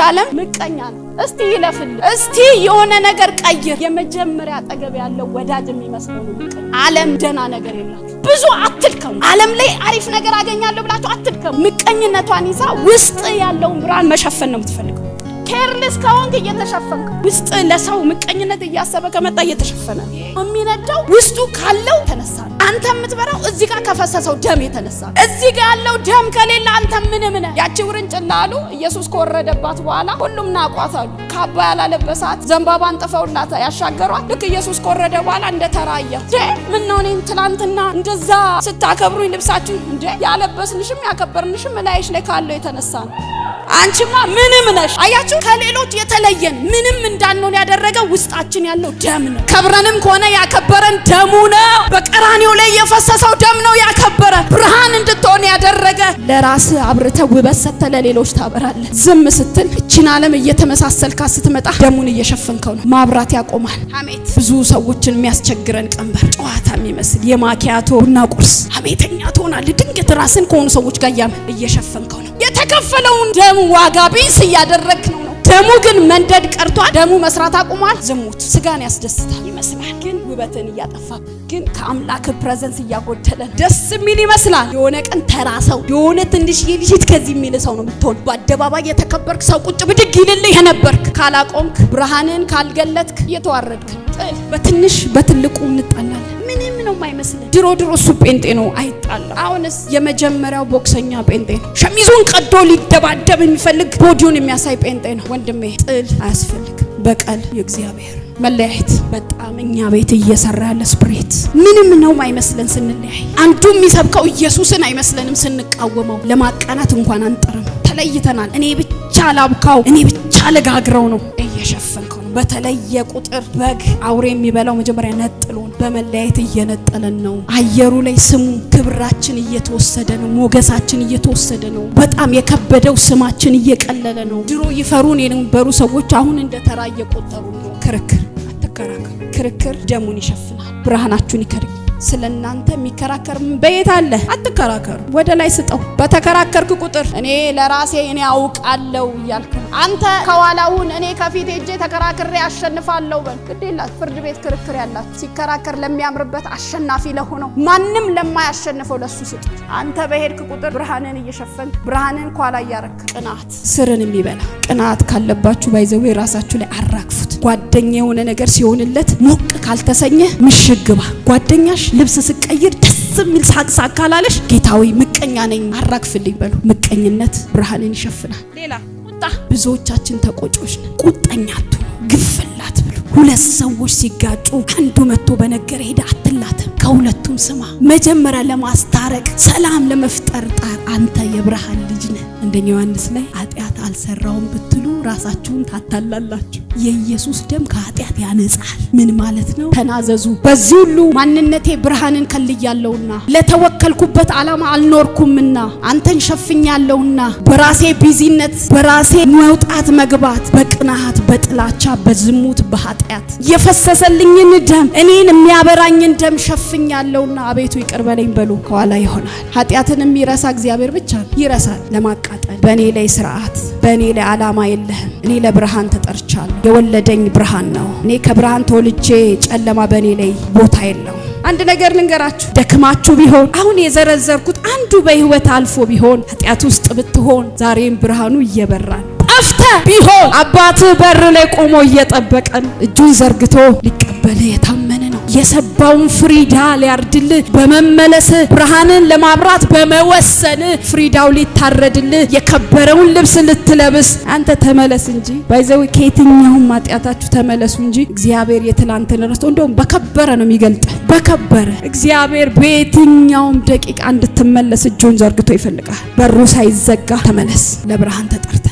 ዓለም ምቀኛ ነው። እስቲ ይለፍል፣ እስቲ የሆነ ነገር ቀይር። የመጀመሪያ አጠገብ ያለው ወዳጅ የሚመስለው ነው ምቀኛ። ዓለም ደና ነገር የላት። ብዙ አትልከሙ። ዓለም ላይ አሪፍ ነገር አገኛለሁ ብላችሁ አትልከሙ። ምቀኝነቷን ይዛ ውስጥ ያለውን ብርሃን መሸፈን ነው የምትፈልገው። ኬርለስ ከሆንክ እየተሸፈንክ ውስጥ ለሰው ምቀኝነት እያሰበ ከመጣ እየተሸፈነ የሚነዳው ውስጡ ካለው ተነሳ። አንተ የምትበራው እዚህ ጋር ከፈሰሰው ደም የተነሳ። እዚህ ጋር ያለው ደም ከሌለ አንተ ምንም ነህ። ያቺ ውርንጭላ አሉ ኢየሱስ ከወረደባት በኋላ ሁሉም ናቋታሉ። ካባ ያላለበሳት ዘንባባ አንጥፈውላት ያሻገሯት ልክ ኢየሱስ ከወረደ በኋላ እንደተራያ ምን ነው እኔን ትላንትና እንደዛ ስታከብሩኝ ልብሳችሁ እንዴ ያለበስንሽም ያከበርንሽም ላይሽ ላይ ካለው የተነሳ ነው። አንቺማ ምንም ነሽ። አያችሁ ከሌሎች የተለየን ምንም እንዳንሆን ያደረገው ውስጣችን ያለው ደም ነው። ከብረንም ከሆነ ያከበረን ደሙ ነው። በቀራንዮ ላይ የፈሰሰው ደም ነው ያከበረ ብርሃን እንድትሆን ያደረገ። ለራስ አብርተ ውበት ሰጥተ ለሌሎች ታበራለህ። ዝም ስትል እቺን ዓለም እየተመሳሰልካ ስትመጣ ደሙን እየሸፈንከው ነው። ማብራት ያቆማል። ሐሜት ብዙ ሰዎችን የሚያስቸግረን ቀንበር ጨዋታ የሚመስል የማኪያቶ ቡና ቁርስ ሐሜተኛ ትሆናለህ። ድንገት ራስን ከሆኑ ሰዎች ጋር እየሸፈንከው ነው። የተከፈለውን ደም ዋጋ ቢስ እያደረክ ነው። ደሙ ግን መንደድ ቀርቷል። ደሙ መስራት አቁሟል። ዝሙት ስጋን ያስደስታል ይመስላል፣ ግን ውበትን እያጠፋ ግን ከአምላክ ፕሬዘንስ እያጎደለ ደስ የሚል ይመስላል። የሆነ ቀን ተራሰው የሆነ ትንሽ ልጅት ከዚህ የሚል ሰው ነው የምትሆን። በአደባባይ የተከበርክ ሰው ቁጭ ብድግ ይልልህ የነበርክ ካላቆምክ ብርሃንን ካልገለጥክ እየተዋረድክ ጥል በትንሽ በትልቁ እንጣላለን። ምንም ነው የማይመስል። ድሮ እሱ ጴንጤ ነው አይጣላ። አሁንስ የመጀመሪያው ቦክሰኛ ጴንጤ ነው። ሸሚዙን ቀዶ ሊደባደብ የሚፈልግ ቦዲውን የሚያሳይ ጴንጤ ነው። ወንድሜ ጥል አያስፈልግም። በቀል የእግዚአብሔር መለያየት በጣም እኛ ቤት እየሰራ ያለ ስፕሪት ምንም ነው የማይመስለን ስንለያይ። አንዱ የሚሰብከው ኢየሱስን አይመስለንም ስንቃወመው። ለማቃናት እንኳን አንጥርም። ተለይተናል። እኔ ብቻ ላብካው፣ እኔ ብቻ ለጋግረው ነው እየሸፈንከው። በተለየ ቁጥር በግ አውሬ የሚበላው መጀመሪያ ነጥሎን በመለያየት እየነጠለን ነው። አየሩ ላይ ስሙ ክብራችን እየተወሰደ ነው። ሞገሳችን እየተወሰደ ነው። በጣም የከበደው ስማችን እየቀለለ ነው። ድሮ ይፈሩን የነበሩ ሰዎች አሁን እንደተራ እየቆጠሩ ነው። ክርክር አትከራከሩ። ክርክር ደሙን ይሸፍናል። ብርሃናችሁን ይከርክ። ስለናንተ የሚከራከር በየት አለ? አትከራከሩ። ወደ ላይ ስጠው። በተከራከርክ ቁጥር እኔ ለራሴ እኔ አውቃለሁ እያልክ አንተ ከኋላውን እኔ ከፊት ሄጄ ተከራክሬ አሸንፋለሁ በል። ግዴላት ፍርድ ቤት ክርክር ያላችሁ ሲከራከር ለሚያምርበት አሸናፊ ለሆነው ማንም ለማያሸንፈው ለሱ ስጥ። አንተ በሄድክ ቁጥር ብርሃንን እየሸፈንክ ብርሃንን ኋላ እያረክ ቅናት ስርን የሚበላ ቅናት ካለባችሁ ባይዘው ራሳችሁ ላይ አራግፉት። ጓደኛ የሆነ ነገር ሲሆንለት ሞቅ ካልተሰኘ ምሽግባ ጓደኛሽ ልብስ ስቀይር ደስ የሚል ሳቅሳቅ ካላለሽ ጌታዊ ምቀኛ ነኝ አራግፍልኝ በሉ። ምቀኝነት ብርሃንን ይሸፍናል። ሌላ ቁጣ ብዙዎቻችን ተቆጮች ነን። ቁጣኛ አትሁኑ፣ ግፍላት ብሉ። ሁለት ሰዎች ሲጋጩ አንዱ መጥቶ በነገር ሄደ አትላተም። ከሁለቱም ስማ። መጀመሪያ ለማስታረቅ ሰላም ለመፍጠር ጣር። አንተ የብርሃን ልጅ ነህ። አንደኛ ዮሐንስ ላይ ኃጢአት አልሰራውም ብትሉ ራሳችሁን ታታላላችሁ። የኢየሱስ ደም ከኃጢአት ያነጻል። ምን ማለት ነው? ተናዘዙ። በዚህ ሁሉ ማንነቴ ብርሃንን ከልያለሁና ለተወከልኩበት ዓላማ አልኖርኩምና አንተን ሸፍኛለሁና በራሴ ቢዚነት በራሴ መውጣት መግባት በቅናት በጥላቻ በዝሙት በኃጢአት የፈሰሰልኝን ደም እኔን የሚያበራኝን ደም ሸፍኛለሁና አቤቱ ይቅር በለኝ በሉ። ከኋላ ይሆናል። ኃጢአትን የሚረሳ እግዚአብሔር ብቻ ይረሳል። ለማቃጠል በእኔ ላይ ስርዓት በእኔ ላይ ዓላማ የለህም። እኔ ለብርሃን ተጠርቻለሁ። የወለደኝ ብርሃን ነው። እኔ ከብርሃን ተወልጄ ጨለማ በእኔ ላይ ቦታ የለውም። አንድ ነገር ልንገራችሁ። ደክማችሁ ቢሆን አሁን የዘረዘርኩት አንዱ በህይወት አልፎ ቢሆን ኃጢአት ውስጥ ብትሆን ዛሬም ብርሃኑ እየበራል። ጠፍተ ቢሆን አባት በር ላይ ቆሞ እየጠበቀን እጁን ዘርግቶ ሊቀበል የታመነ ነው። የሰባውን ፍሪዳ ሊያርድልህ በመመለስ ብርሃንን ለማብራት በመወሰን ፍሪዳው ሊታረድልህ የከበረውን ልብስ ልትለብስ አንተ ተመለስ እንጂ ባይዘው ከየትኛውም ኃጢአታችሁ ተመለሱ እንጂ እግዚአብሔር የትላንትን ረስቶ እንደውም በከበረ ነው የሚገልጥ። በከበረ እግዚአብሔር በየትኛውም ደቂቃ እንድትመለስ እጁን ዘርግቶ ይፈልጋል። በሩ ሳይዘጋ ተመለስ። ለብርሃን ተጠርተ